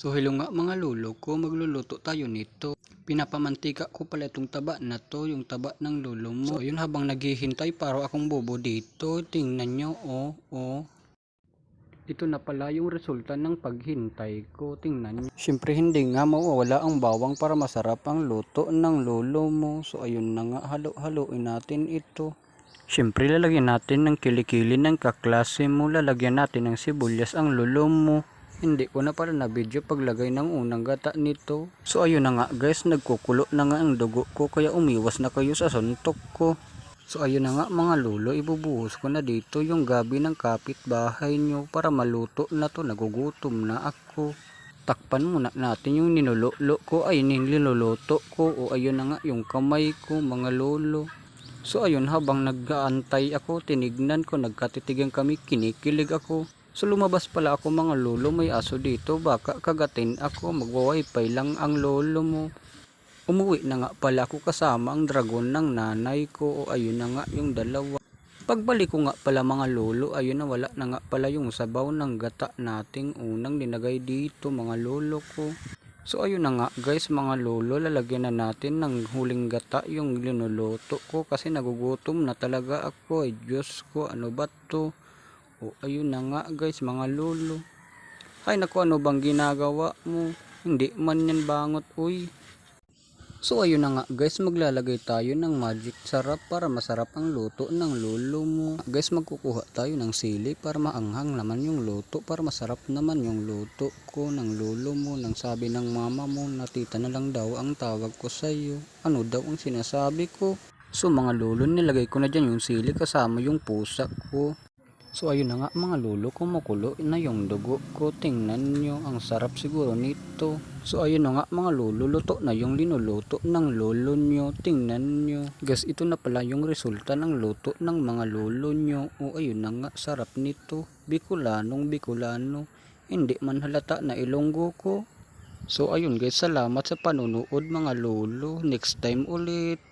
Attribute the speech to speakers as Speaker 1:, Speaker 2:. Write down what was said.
Speaker 1: So hello nga mga lolo ko, magluluto tayo nito. Pinapamantika ko pala itong taba na to, yung taba ng lolo mo. So ayun, habang naghihintay para akong bobo dito, tingnan nyo, oh. Ito na pala yung resulta ng paghintay ko, tingnan nyo. Siyempre hindi nga mawawala ang bawang para masarap ang luto ng lolo mo. So ayun na nga, halo-haloin natin ito. Siyempre lalagyan natin ng kilikili ng kaklase mo, lalagyan natin ng sibuyas ang lolo mo. Hindi ko na pala na video paglagay ng unang gata nito. So ayun na nga guys, nagkukulo na nga ang dugo ko, kaya umiwas na kayo sa suntok ko. So ayun na nga mga lolo, ibubuhos ko na dito yung gabi ng kapitbahay nyo para maluto na to, nagugutom na ako. Takpan muna natin yung ninulolo ko, ay niluluto ko, o ayun na nga yung kamay ko mga lolo. So ayun, habang nag-aantay ako, tinignan ko, nagkatitigan kami, kinikilig ako. So lumabas pala ako mga lolo, may aso dito, baka kagatin ako, magwa-wifi lang ang lolo mo. Umuwi na nga pala ako kasama ang dragon ng nanay ko, o ayun na nga yung dalawa. Pagbalik ko nga pala mga lolo, ayun na wala na nga pala yung sabaw ng gata nating unang linagay dito mga lolo ko. So ayun na nga guys mga lolo, lalagyan na natin ng huling gata yung linuluto ko kasi nagugutom na talaga ako. Ay Diyos ko, ano ba to? O ayun na nga guys mga lolo. Ay naku, ano bang ginagawa mo? Hindi man yan bangot uy. So ayun na nga guys, maglalagay tayo ng magic sarap para masarap ang luto ng lolo mo. Guys, magkukuha tayo ng sili para maanghang naman yung luto, para masarap naman yung luto ko ng lolo mo. Nang sabi ng mama mo na tita na lang daw ang tawag ko sa iyo. Ano daw ang sinasabi ko? So mga lolo, nilagay ko na dyan yung sili kasama yung pusa ko. So ayun na nga mga lolo, kumukulo na yung dugo ko. Tingnan nyo, ang sarap siguro nito. So ayun na nga mga lolo, luto na yung linuluto ng lolo nyo. Tingnan nyo. Guys, ito na pala yung resulta ng luto ng mga lolo nyo. O ayun na nga, sarap nito. Bicolanong Bicolano. Hindi man halata na Ilonggo ko. So ayun guys, salamat sa panunood mga lolo. Next time ulit.